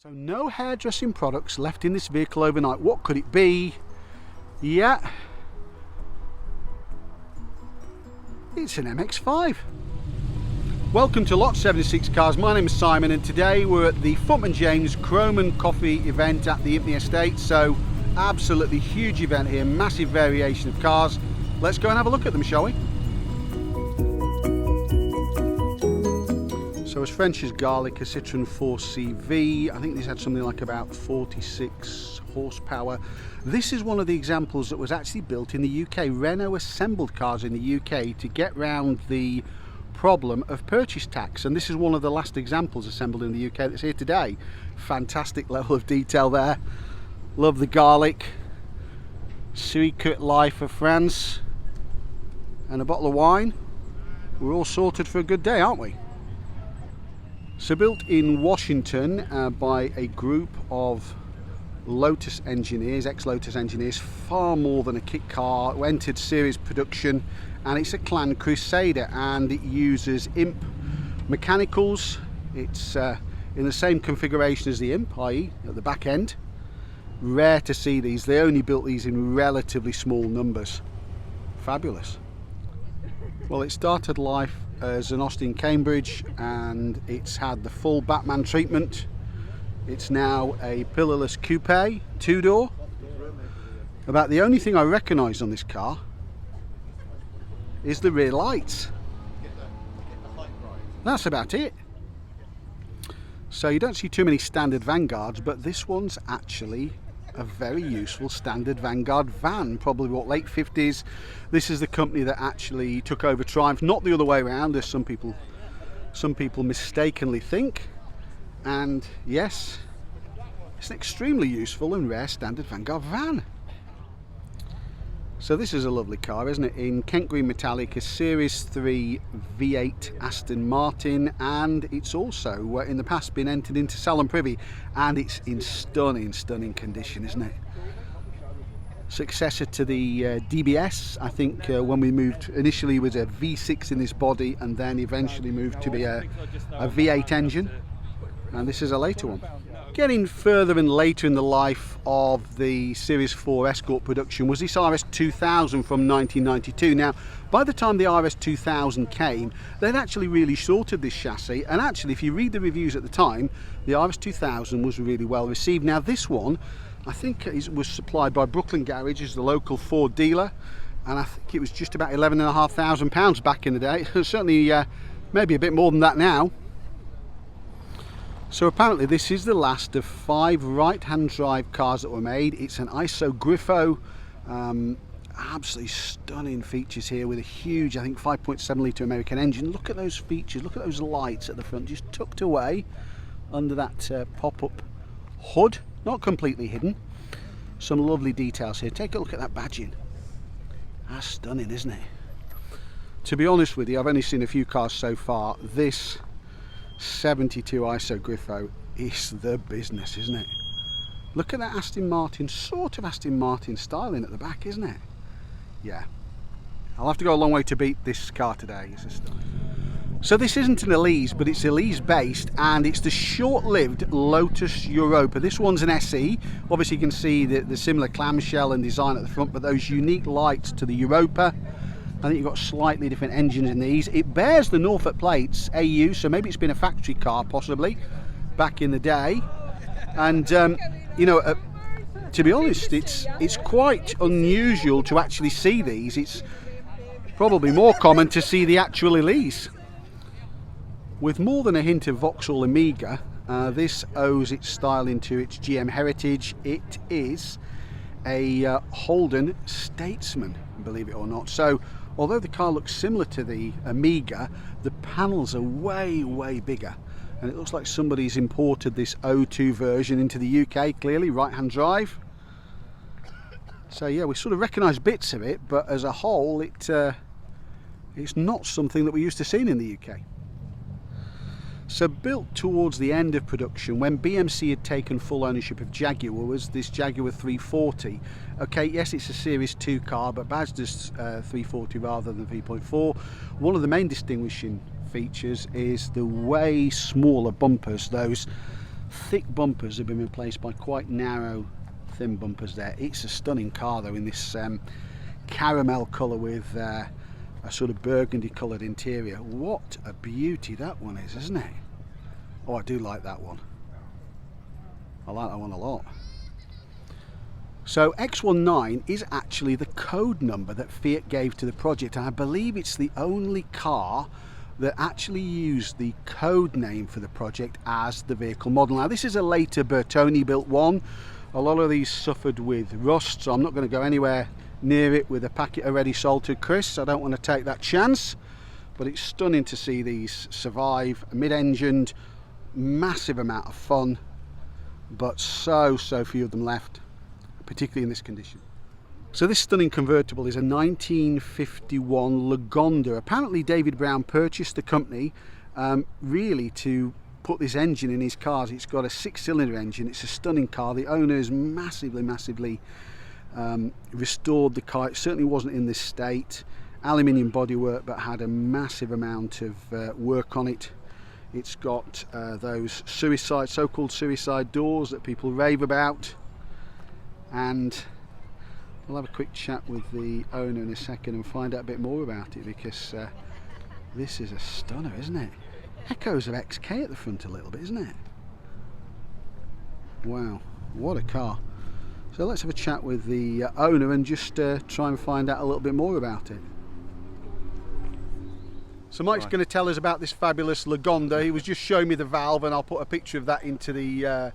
So no hairdressing products left in this vehicle overnight. What could it be? Yeah, it's an MX-5. Welcome to Lot 76 Cars. My name is Simon and today we're at the Footman James Chrome and Coffee event at the Impney Estate. So absolutely huge event here, massive variation of cars. Let's go and have a look at them, shall we? So as French as garlic, a Citroen 4CV. I think these had something like about 46 horsepower. This is one of the examples that was actually built in the UK. Renault assembled cars in the UK to get round the problem of purchase tax, and this is one of the last examples assembled in the UK that's here today. Fantastic level of detail there. Love the garlic. Secret life of France. And a bottle of wine. We're all sorted for a good day, aren't we? So built in Washington by a group of Lotus engineers, ex-Lotus engineers, far more than a kit car, entered series production, and it's a Clan Crusader and it uses Imp mechanicals. It's in the same configuration as the Imp, i.e. at the back end. Rare to see these, they only built these in relatively small numbers. Fabulous. Well, it started life as an Austin Cambridge and it's had the full Batman treatment. It's now a pillarless coupe, two-door. About the only thing I recognise on this car is the rear lights. That's about it. So you don't see too many standard Vanguards, but this one's actually a very useful standard Vanguard van, probably what, late 50s. This is the company that actually took over Triumph, not the other way around as some people mistakenly think. And yes, it's an extremely useful and rare standard Vanguard van. So this is a lovely car, isn't it? In Kent Green Metallic, a Series 3 V8 Aston Martin, and it's also in the past been entered into Salon Privy, and it's in stunning condition, isn't it? Successor to the DBS. I think when we moved, initially it was a V6 in this body and then eventually moved to be a V8 engine, and this is a later one. Getting further and later in the life of the Series 4 Escort production was this RS2000 from 1992. Now, by the time the RS2000 came, they'd actually really shorted this chassis, and actually if you read the reviews at the time, the RS2000 was really well received. Now this one, I think it was supplied by Brooklyn Garage as the local Ford dealer, and I think it was just about £11,500 back in the day. Certainly maybe a bit more than that now. So apparently this is the last of 5 right-hand drive cars that were made. It's an ISO Griffo, absolutely stunning features here with a huge, I think 5.7 litre American engine. Look at those features, look at those lights at the front, just tucked away under that pop-up hood, not completely hidden. Some lovely details here. Take a look at that badging. That's stunning, isn't it? To be honest with you, I've only seen a few cars so far. This 72 ISO Griffo is the business, isn't it? Look at that Aston Martin, sort of Aston Martin styling at the back, isn't it? Yeah, I'll have to go a long way to beat this car today. So this isn't an Elise, but it's Elise based, and it's the short-lived Lotus Europa. This one's an SE. Obviously you can see the similar clamshell and design at the front, but those unique lights to the Europa. I think you've got slightly different engines in these. It bears the Norfolk plates, AU, so maybe it's been a factory car possibly back in the day. And you know, to be honest, it's quite unusual to actually see these. It's probably more common to see the actual Elise. With more than a hint of Vauxhall Amiga, this owes its styling to its GM heritage. It is a Holden Statesman, believe it or not. So although the car looks similar to the Amiga, the panels are way bigger, and it looks like somebody's imported this O2 version into the UK, clearly right-hand drive. So yeah, we sort of recognise bits of it, but as a whole it's not something that we're used to seeing in the UK. So built towards the end of production, when BMC had taken full ownership of Jaguar, was this Jaguar 340. Okay, yes, it's a Series 2 car, but badged as 340 rather than 3.4. One of the main distinguishing features is the way smaller bumpers, those thick bumpers have been replaced by quite narrow, thin bumpers there. It's a stunning car though, in this caramel colour with a sort of burgundy coloured interior. What a beauty that one is, isn't it? Oh, I do like that one. I like that one a lot. So X19 is actually the code number that Fiat gave to the project, and I believe it's the only car that actually used the code name for the project as the vehicle model. Now this is a later Bertoni built one. A lot of these suffered with rust, so I'm not going to go anywhere near it with a packet already sold to Chris. I don't want to take that chance, but it's stunning to see these survive. Mid-engined, massive amount of fun, but so few of them left, particularly in this condition. So this stunning convertible is a 1951 Lagonda. Apparently David Brown purchased the company really to put this engine in his cars. It's got a 6-cylinder engine. It's a stunning car. The owners massively restored the car. It certainly wasn't in this state. Aluminium bodywork, but had a massive amount of work on it. It's got those so-called suicide doors that people rave about, and we'll have a quick chat with the owner in a second and find out a bit more about it, because this is a stunner, isn't it? Echoes of XK at the front a little bit, isn't it? Wow, what a car. So let's have a chat with the owner and just try and find out a little bit more about it. So Mike's going to tell us about this fabulous Lagonda. He was just showing me the valve, and I'll put a picture of that into the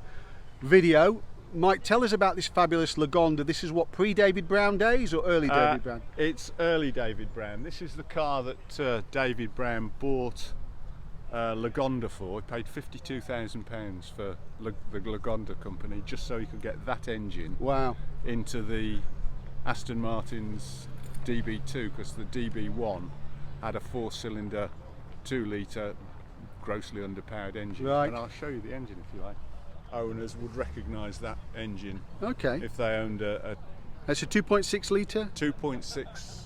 video. Mike, tell us about this fabulous Lagonda. This is what, pre-David Brown days or early David Brown? It's early David Brown. This is the car that David Brown bought Lagonda for. He paid £52,000 for the Lagonda company just so he could get that engine into the Aston Martin's DB2, because the DB1 had a 4-cylinder 2-litre grossly underpowered engine. Right. And I'll show you the engine if you like. Owners would recognise that engine. Okay. If they owned It's a 2.6 litre? 2.6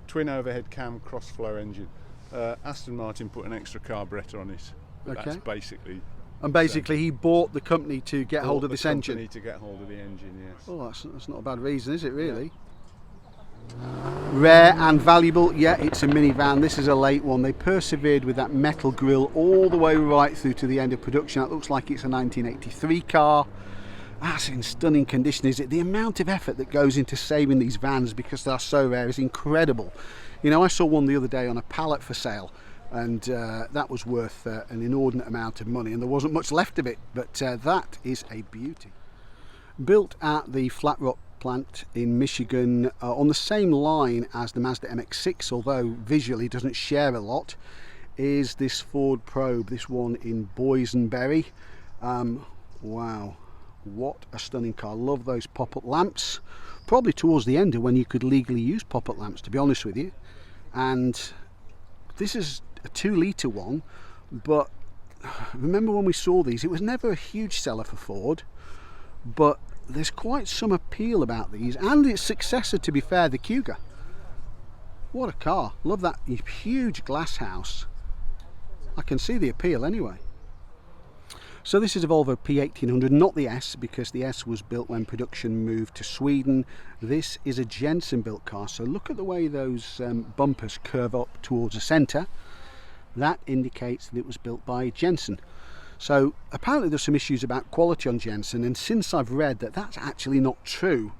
twin overhead cam cross-flow engine. Aston Martin put an extra carburettor on it. Okay. That's basically. And basically he bought the company to get hold of this engine. To get hold of the engine, yes. Oh, that's not a bad reason, is it really? Yeah. Rare and valuable. Yeah, it's a minivan. This is a late one. They persevered with that metal grille all the way right through to the end of production. That looks like it's a 1983 car. That's in stunning condition, is it? The amount of effort that goes into saving these vans because they are so rare is incredible. You know, I saw one the other day on a pallet for sale, and that was worth an inordinate amount of money, and there wasn't much left of it, but that is a beauty. Built at the Flat Rock plant in Michigan, on the same line as the Mazda MX-6, although visually doesn't share a lot, is this Ford Probe, this one in Boysenberry. Wow, what a stunning car. Love those pop-up lamps. Probably towards the end of when you could legally use pop-up lamps, to be honest with you. And this is a 2-litre one, but remember when we saw these, it was never a huge seller for Ford, but there's quite some appeal about these, and its successor, to be fair, the Kuga. What a car. Love that huge glass house. I can see the appeal anyway. So this is a Volvo P1800, not the S, because the S was built when production moved to Sweden. This is a Jensen built car, so look at the way those bumpers curve up towards the centre. That indicates that it was built by Jensen. So apparently there's some issues about quality on Jensen, and since I've read that that's actually not true,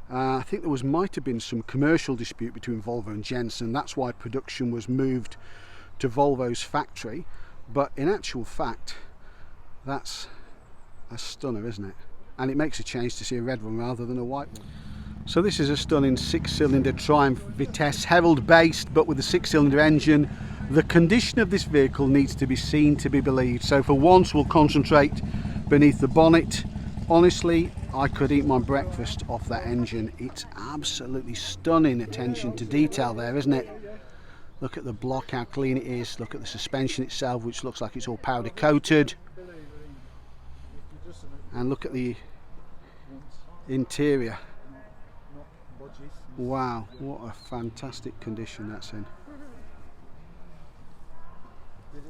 I think there might have been some commercial dispute between Volvo and Jensen. That's why production was moved to Volvo's factory, but in actual fact that's a stunner, isn't it? And it makes a change to see a red one rather than a white one. So this is a stunning 6-cylinder Triumph Vitesse, Herald based, but with a 6-cylinder engine. The condition of this vehicle needs to be seen to be believed, so for once we'll concentrate beneath the bonnet. Honestly, I could eat my breakfast off that engine. It's absolutely stunning attention to detail there, isn't it? Look at the block, how clean it is. Look at the suspension itself, which looks like it's all powder coated. And look at the interior. Wow, what a fantastic condition that's in.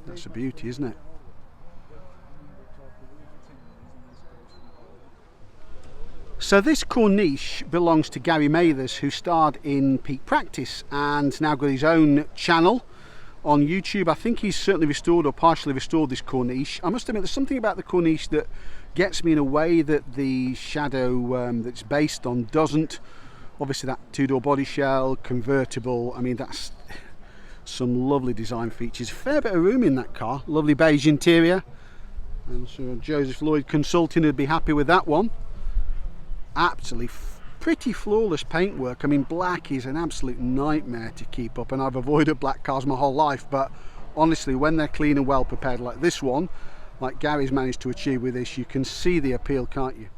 That's a beauty, isn't it? So this Corniche belongs to Gary Mathers, who starred in Peak Practice and now got his own channel on YouTube. I think he's certainly restored or partially restored this Corniche. I must admit, there's something about the Corniche that gets me in a way that the Shadow that's based on doesn't. Obviously that two-door body shell, convertible, I mean that's some lovely design features. Fair bit of room in that car, lovely beige interior. I'm sure Joseph Lloyd Consulting would be happy with that one. Absolutely pretty flawless paintwork. I mean, black is an absolute nightmare to keep up, and I've avoided black cars my whole life, but honestly, when they're clean and well prepared like this one, like Gary's managed to achieve with this, you can see the appeal, can't you?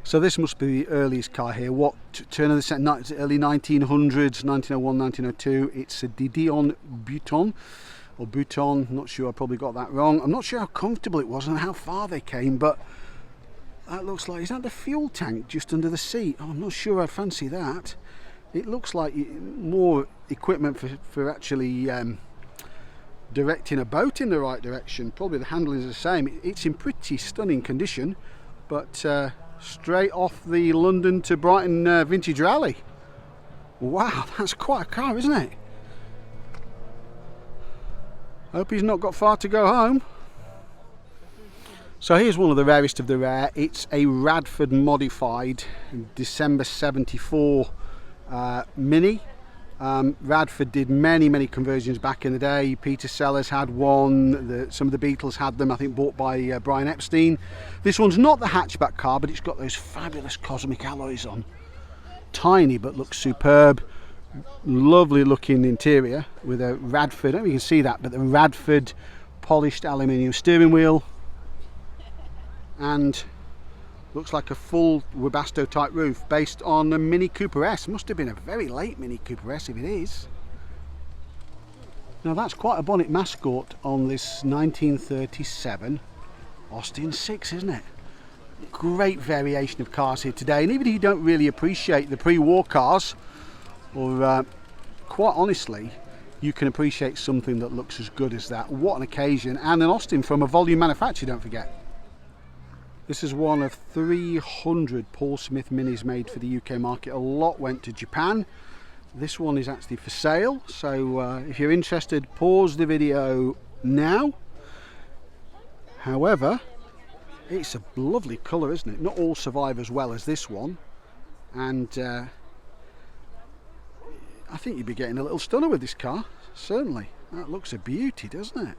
So this must be the earliest car here. What turn of the century? Early 1900s, 1901, 1902. It's a Didion Bouton, or Bouton, not sure, I probably got that wrong. I'm not sure how comfortable it was and how far they came, but that looks like, is that the fuel tank just under the seat? Oh, I'm not sure I fancy that. It looks like more equipment for actually directing a boat in the right direction. Probably the handling is the same. It's in pretty stunning condition, but straight off the London to Brighton Vintage Rally. Wow, that's quite a car, isn't it? Hope he's not got far to go home. So here's one of the rarest of the rare. It's a Radford modified December 74 Mini. Radford did many conversions back in the day. Peter Sellers had one, some of the Beatles had them, I think bought by Brian Epstein. This one's not the hatchback car, but it's got those fabulous cosmic alloys on. Tiny but looks superb. Lovely looking interior with a Radford, I don't know if you can see that, but the Radford polished aluminium steering wheel. And looks like a full Webasto type roof based on a Mini Cooper S. Must have been a very late Mini Cooper S if it is. Now that's quite a bonnet mascot on this 1937 Austin 6, isn't it? Great variation of cars here today, and even if you don't really appreciate the pre-war cars, or quite honestly, you can appreciate something that looks as good as that. What an occasion, and an Austin from a volume manufacturer, don't forget. This is one of 300 Paul Smith Minis made for the UK market. A lot went to Japan. This one is actually for sale, so if you're interested, pause the video now. However, it's a lovely colour, isn't it? Not all survive as well as this one, and I think you'd be getting a little stunner with this car, certainly. That looks a beauty, doesn't it?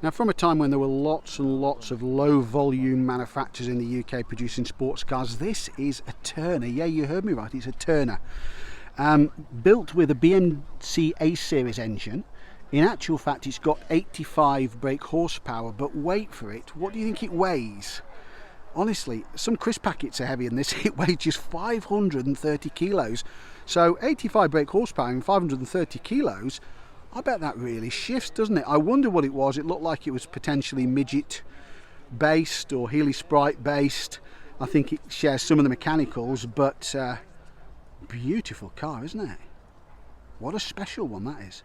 Now, from a time when there were lots and lots of low volume manufacturers in the UK producing sports cars, this is a Turner. Yeah, you heard me right, it's a Turner. Built with a BMC A series engine. In actual fact, it's got 85 brake horsepower, but wait for it, what do you think it weighs? Honestly, some crisp packets are heavy in this. It weighs just 530 kilos. So 85 brake horsepower and 530 kilos, I bet that really shifts, doesn't it? I wonder what it was. It looked like it was potentially midget based or Healy Sprite based. I think it shares some of the mechanicals, but beautiful car, isn't it? What a special one that is.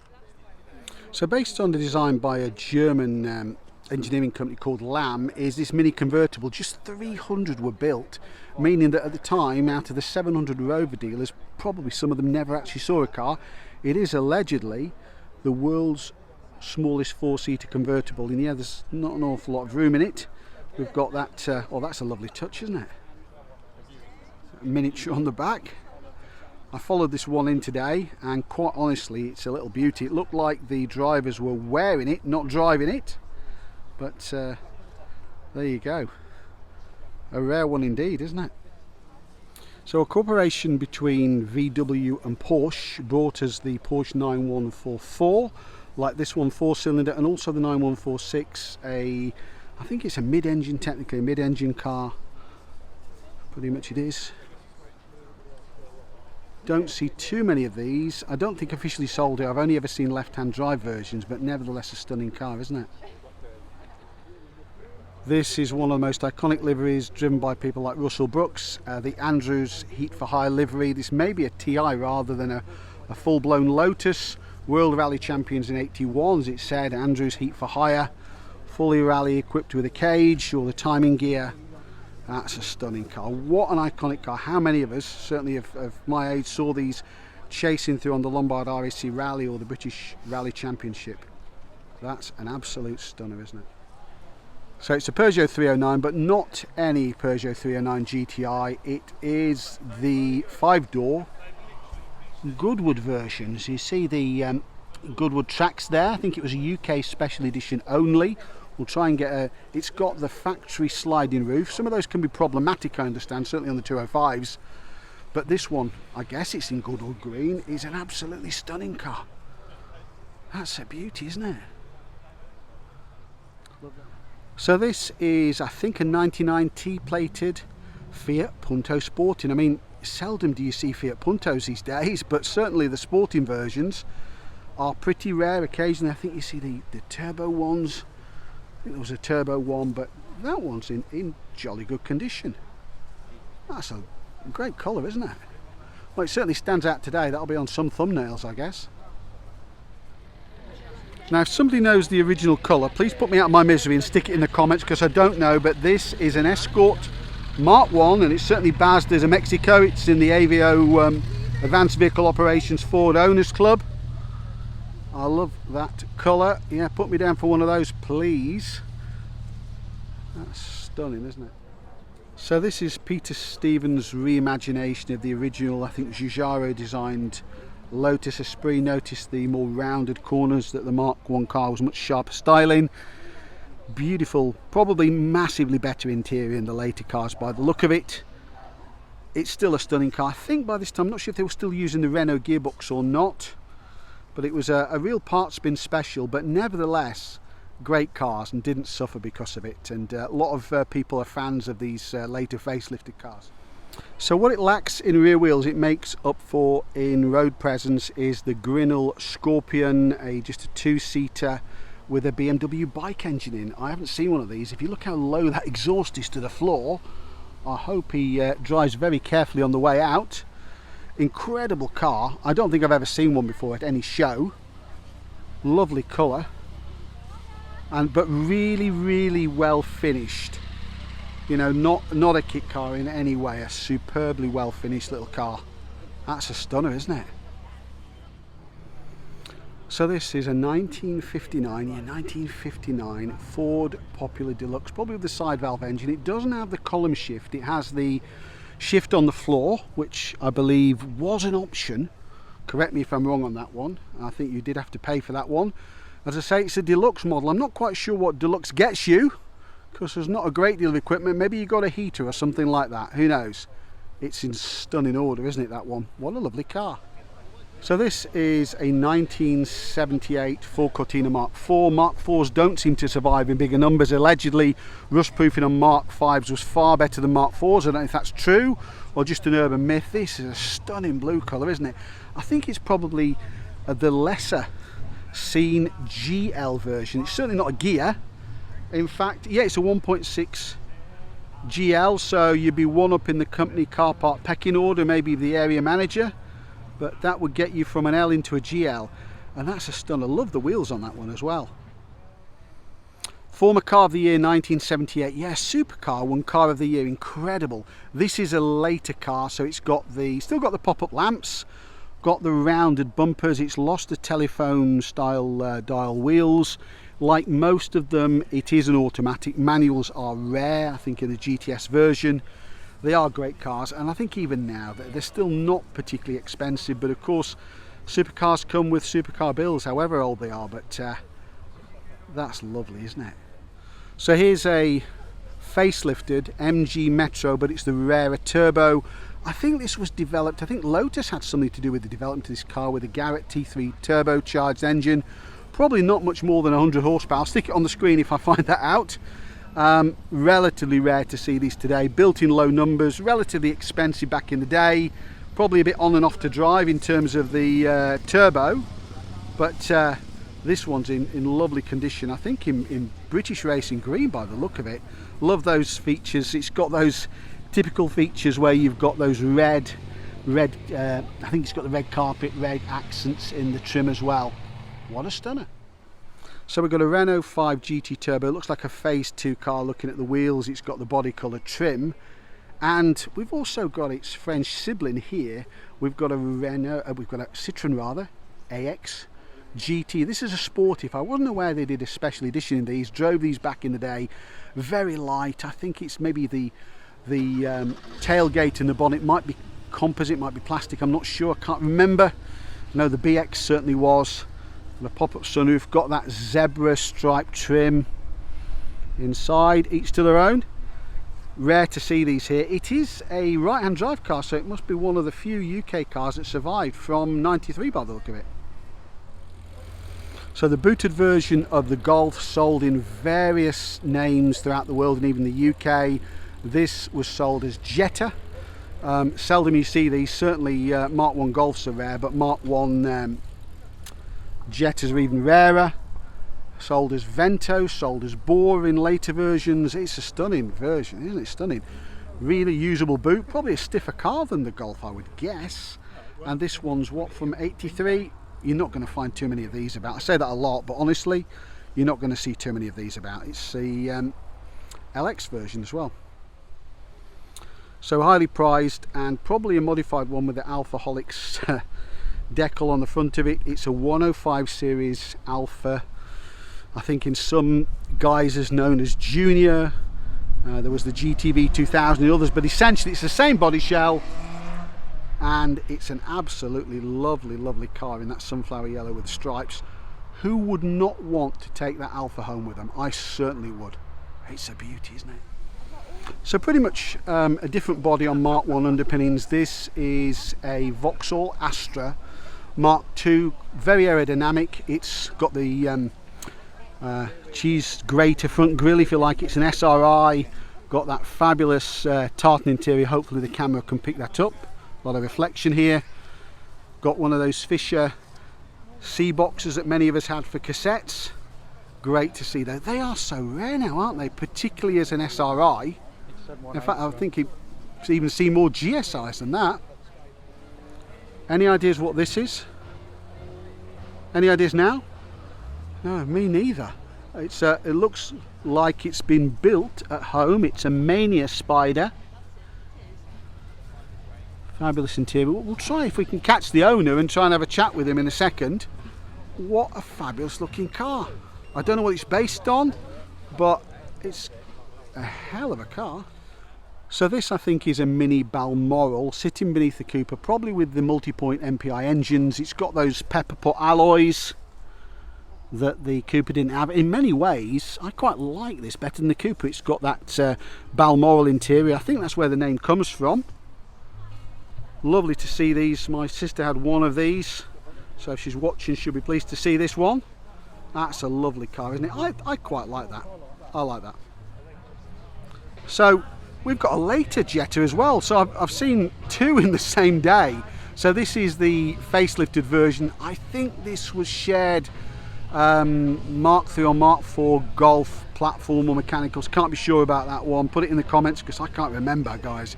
So based on the design by a German engineering company called Lamb, is this Mini convertible. Just 300 were built, meaning that at the time, out of the 700 Rover dealers, probably some of them never actually saw a car. It is allegedly the world's smallest four-seater convertible, and yeah, there's not an awful lot of room in it. We've got that, oh, that's a lovely touch, isn't it? A miniature on the back. I followed this one in today, and quite honestly, it's a little beauty. It looked like the drivers were wearing it, not driving it, but there you go. A rare one indeed, isn't it? So a cooperation between VW and Porsche brought us the Porsche 9144, like this one, 4-cylinder, and also the 9146, I think it's a mid-engine, technically a mid-engine car. Pretty much it is. Don't see too many of these. I don't think officially sold it. I've only ever seen left-hand drive versions, but nevertheless a stunning car, isn't it? This is one of the most iconic liveries driven by people like Russell Brooks, the Andrews Heat for Hire livery. This may be a TI rather than a full-blown Lotus. World Rally Champions in 81, as it said, Andrews Heat for Hire, fully rally equipped with a cage or the timing gear. That's a stunning car. What an iconic car. How many of us, certainly of my age, saw these chasing through on the Lombard RAC Rally or the British Rally Championship? That's an absolute stunner, isn't it? So it's a Peugeot 309, but not any Peugeot 309 GTI. It is the 5-door Goodwood version. So you see the Goodwood tracks there. I think it was a UK special edition only. We'll try and get a... It's got the factory sliding roof. Some of those can be problematic, I understand, certainly on the 205s. But this one, I guess it's in Goodwood green, is an absolutely stunning car. That's a beauty, isn't it? So this is, I think, a 99 T-plated Fiat Punto Sporting. I mean, seldom do you see Fiat Puntos these days, but certainly the sporting versions are pretty rare. Occasionally I think you see the turbo ones. I think there was a turbo one, but that one's in jolly good condition. That's a great colour, isn't it? Well, it certainly stands out today. That'll be on some thumbnails, I guess. Now, if somebody knows the original colour, please put me out of my misery and stick it in the comments, because I don't know, but this is an Escort Mark 1, and it's certainly badged as a Mexico. It's in the AVO Advanced Vehicle Operations Ford Owners Club. I love that colour. Yeah, put me down for one of those, please. That's stunning, isn't it? So this is Peter Stevens' reimagination of the original, I think, Giugiaro designed Lotus Esprit. Notice the more rounded corners, that the Mark 1 car was much sharper styling. Beautiful, probably massively better interior in the later cars by the look of it. It's still a stunning car. I think by this time, I'm not sure if they were still using the Renault gearbox or not, but it was a real part spin special, but nevertheless great cars, and didn't suffer because of it. And a lot of people are fans of these later facelifted cars. So what it lacks in rear wheels, it makes up for in road presence, is the Grinnell Scorpion, just a two-seater with a BMW bike engine in. I haven't seen one of these. If you look how low that exhaust is to the floor, I hope he drives very carefully on the way out. Incredible car. I don't think I've ever seen one before at any show. Lovely colour, but really well finished. You know, not a kit car in any way. A superbly well finished little car. That's a stunner, isn't it? So this is a 1959 Ford Popular Deluxe, probably with the side valve engine. It doesn't have the column shift. It has the shift on the floor, which I believe was an option. Correct me if I'm wrong on that one. I think you did have to pay for that one. As I say, it's a deluxe model. I'm not quite sure what deluxe gets you, because there's not a great deal of equipment. Maybe you got a heater or something like that. Who knows? It's in stunning order, isn't it, that one? What a lovely car. So this is a 1978 Ford Cortina Mark IV. Mark IVs don't seem to survive in bigger numbers. Allegedly, rust proofing on Mark Vs was far better than Mark IVs. I don't know if that's true or just an urban myth. This is a stunning blue colour, isn't it? I think it's probably the lesser seen GL version. It's certainly not a gear. In fact, yeah, it's a 1.6 GL, so you'd be one up in the company car park pecking order, maybe the area manager. But that would get you from an L into a GL, and that's a stunner. Love the wheels on that one as well. Former Car of the Year 1978. Yeah, supercar won Car of the Year. Incredible. This is a later car, so it's still got the pop-up lamps, got the rounded bumpers. It's lost the telephone style dial wheels. Like most of them, it is an automatic. Manuals are rare, I think, in the GTS version. They are great cars, and I think even now they're still not particularly expensive, but of course supercars come with supercar bills, however old they are. But that's lovely, isn't it? So here's a facelifted MG Metro, but it's the rarer turbo. I think this was developed, I think Lotus had something to do with the development of this car, with a Garrett T3 turbocharged engine. Probably not much more than 100 horsepower. I'll stick it on the screen if I find that out. Relatively rare to see these today. Built in low numbers, relatively expensive back in the day. Probably a bit on and off to drive in terms of the turbo, but this one's in lovely condition. I think in British racing green by the look of it. Love those features. It's got those typical features where you've got those red I think it's got the red carpet, red accents in the trim as well. What a stunner. So we've got a Renault 5 GT Turbo. It looks like a phase 2 car looking at the wheels. It's got the body colour trim. And we've also got its French sibling here. We've got a Citroen rather, AX GT. This is a sportive. I wasn't aware they did a special edition in these. Drove these back in the day. Very light. I think it's maybe the tailgate and the bonnet might be composite, might be plastic. I'm not sure. I can't remember. No, the BX certainly was. The pop-up sunroof, got that zebra stripe trim inside, each to their own. Rare to see these here. It is a right-hand drive car, so it must be one of the few UK cars that survived from '93 by the look of it. So the booted version of the Golf sold in various names throughout the world and even the UK. This was sold as Jetta. Seldom you see these. Certainly Mark 1 Golfs are rare, but Mark 1 Jettas are even rarer. Sold as Vento, sold as Bore in later versions. It's a stunning version, isn't it? Stunning. Really usable boot. Probably a stiffer car than the Golf, I would guess. And this one's what, from '83? You're not going to find too many of these about. I say that a lot, but honestly, you're not going to see too many of these about. It's the LX version as well. So highly prized, and probably a modified one with the Alphaholics decal on the front of it. It's a 105 series Alpha. I think in some guises known as Junior. There was the GTV 2000 and others, but essentially it's the same body shell, and it's an absolutely lovely car in that sunflower yellow with the stripes. Who would not want to take that Alpha home with them? I certainly would. It's a beauty, isn't it? So pretty much a different body on Mark 1 underpinnings. This is a Vauxhall Astra Mark 2, very aerodynamic. It's got the cheese grater front grille, if you like. It's an SRI, got that fabulous tartan interior. Hopefully the camera can pick that up. A lot of reflection here. Got one of those Fisher C boxes that many of us had for cassettes. Great to see that. They are so rare now, aren't they? Particularly as an SRI. In fact, I think you even see more GSIs than that. Any ideas what this is? Any ideas now? No, me neither. It looks like it's been built at home. It's a Mania Spider. Fabulous interior. We'll try if we can catch the owner and try and have a chat with him in a second. What a fabulous looking car. I don't know what it's based on, but it's a hell of a car. So this, I think, is a Mini Balmoral sitting beneath the Cooper, probably with the multi-point MPI engines. It's got those pepper pot alloys that the Cooper didn't have. In many ways, I quite like this better than the Cooper. It's got that Balmoral interior. I think that's where the name comes from. Lovely to see these. My sister had one of these, so if she's watching, she'll be pleased to see this one. That's a lovely car, isn't it? I quite like that. I like that. So we've got a later Jetta as well. So I've seen two in the same day. So this is the facelifted version. I think this was shared Mark 3 or Mark 4 Golf platform or mechanicals. Can't be sure about that one. Put it in the comments because I can't remember, guys.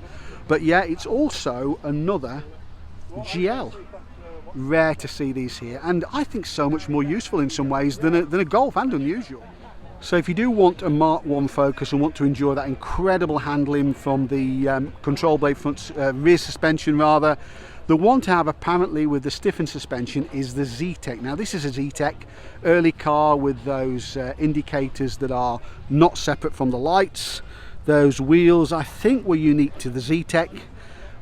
But yeah, it's also another GL. Rare to see these here, and I think so much more useful in some ways than a Golf, and unusual. So if you do want a Mark 1 Focus and want to enjoy that incredible handling from the control blade front rear suspension rather, the one to have apparently with the stiffened suspension is the Z-Tech. Now this is a Z-Tech early car with those indicators that are not separate from the lights. Those wheels I think were unique to the Z-Tech.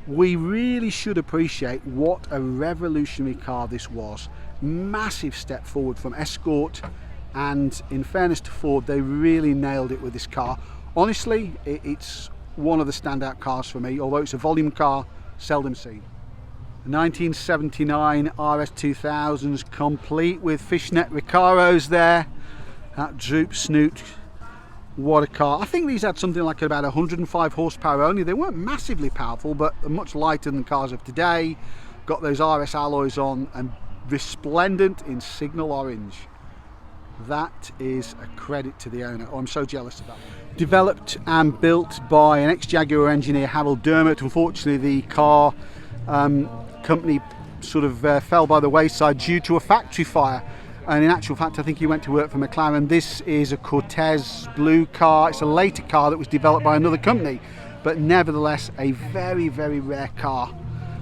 We really should appreciate what a revolutionary car this was. Massive step forward from Escort, and in fairness to Ford, they really nailed it with this car. Honestly, it's one of the standout cars for me, although it's a volume car, seldom seen. 1979 RS2000s, complete with fishnet Recaros there. That droop snoot. What a car. I think these had something like about 105 horsepower only. They weren't massively powerful, but much lighter than cars of today. Got those RS alloys on and resplendent in signal orange. That is a credit to the owner. Oh, I'm so jealous of that. Developed and built by an ex-Jaguar engineer, Harold Dermott. Unfortunately, the car company sort of fell by the wayside due to a factory fire. and in actual fact I think he went to work for McLaren. This is a Cortez blue car. It's a later car that was developed by another company, but nevertheless a very, very rare car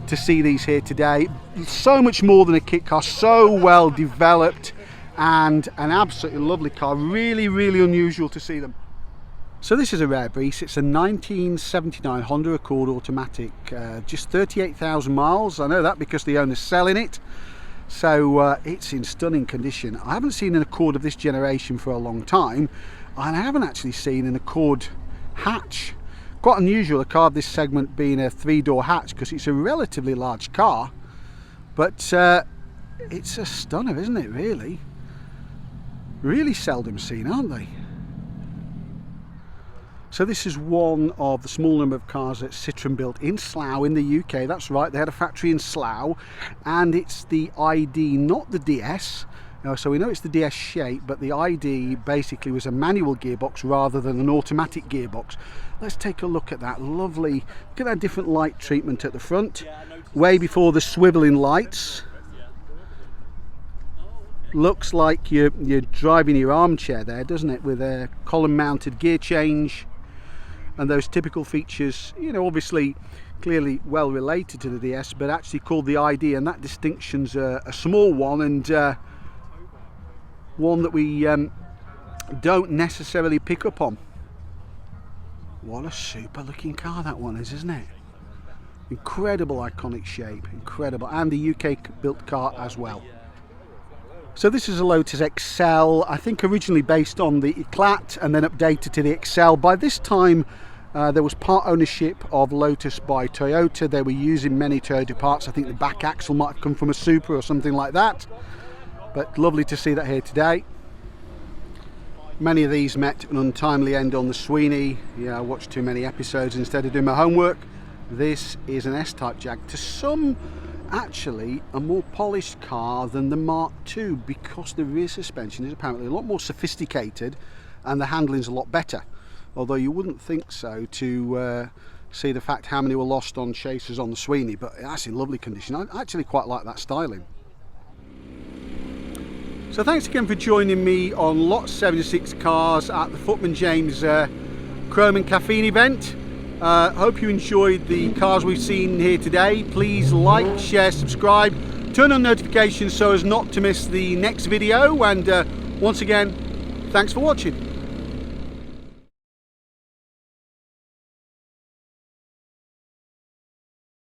to see these here today. So much more than a kit car, so well developed, and an absolutely lovely car. Really, really unusual to see them. So this is a rare beast. It's a 1979 Honda Accord automatic, just 38,000 miles. I know that because the owner's selling it. So it's in stunning condition. I haven't seen an Accord of this generation for a long time, and I haven't actually seen an Accord hatch. Quite unusual, a car of this segment being a 3-door hatch, because it's a relatively large car, but it's a stunner, isn't it, really? Really seldom seen, aren't they? So this is one of the small number of cars that Citroën built in Slough in the UK. That's right, they had a factory in Slough, and it's the ID, not the DS. So we know it's the DS shape, but the ID basically was a manual gearbox rather than an automatic gearbox. Let's take a look at that. Lovely. Look at that different light treatment at the front. Way before the swiveling lights. Looks like you're driving your armchair there, doesn't it? With a column mounted gear change and those typical features, you know, obviously clearly well related to the DS, but actually called the ID, and that distinction's a small one, and one that we don't necessarily pick up on. What a super looking car that one is, isn't it? Incredible iconic shape, incredible, and the UK built car as well. So this is a Lotus XL, I think originally based on the Eclat and then updated to the XL. By this time there was part ownership of Lotus by Toyota. They were using many Toyota parts. I think the back axle might have come from a Supra or something like that. But lovely to see that here today. Many of these met an untimely end on the Sweeney. Yeah, I watched too many episodes instead of doing my homework. This is an S-Type Jag. To some, actually a more polished car than the Mark II, because the rear suspension is apparently a lot more sophisticated and the handling's a lot better. Although you wouldn't think so to see the fact how many were lost on chasers on the Sweeney, but that's in lovely condition. I actually quite like that styling. So thanks again for joining me on Lot 76 Cars at the Footman James Chrome and Caffeine event. Hope you enjoyed the cars we've seen here today. Please like, share, subscribe, turn on notifications so as not to miss the next video, and once again, thanks for watching.